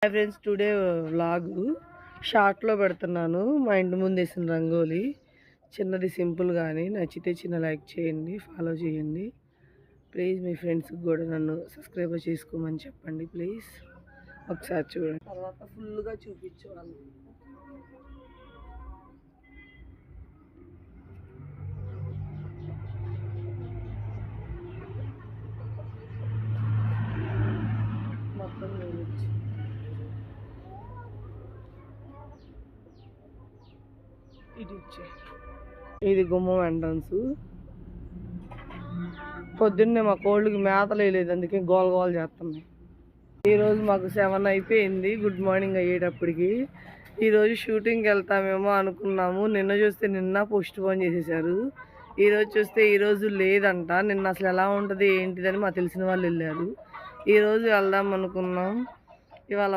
Hi friends, today vlog షార్ట్లో పెడుతున్నాను. మా ఇంటి ముందు వేసిన రంగోలీ చిన్నది, సింపుల్. కానీ నచ్చితే చిన్న లైక్ చేయండి, ఫాలో చేయండి ప్లీజ్. మీ ఫ్రెండ్స్కి కూడా నన్ను సబ్స్క్రైబ్ చేసుకోమని చెప్పండి ప్లీజ్. ఒకసారి చూడండి, తర్వాత ఫుల్గా చూపించేవాళ్ళు. మొత్తం ఇది గుమ్మం ఎంట్రన్స్. పొద్దున్నే మా కోళ్ళకి మేతలు వేయలేదు, అందుకే గోల గోల చేస్తున్నాయి. ఈరోజు మాకు 7 అయిపోయింది, గుడ్ మార్నింగ్ అయ్యేటప్పటికి. ఈరోజు షూటింగ్కి వెళ్తామేమో అనుకున్నాము. నిన్న చూస్తే నిన్న పోస్ట్ పోన్ చేసేసారు. ఈరోజు చూస్తే ఈరోజు లేదంట. నిన్న అసలు ఎలా ఉంటుంది ఏంటిదని మా తెలిసిన వాళ్ళు వెళ్ళారు. ఈరోజు వెళ్దాం అనుకున్నాం. ఇవాళ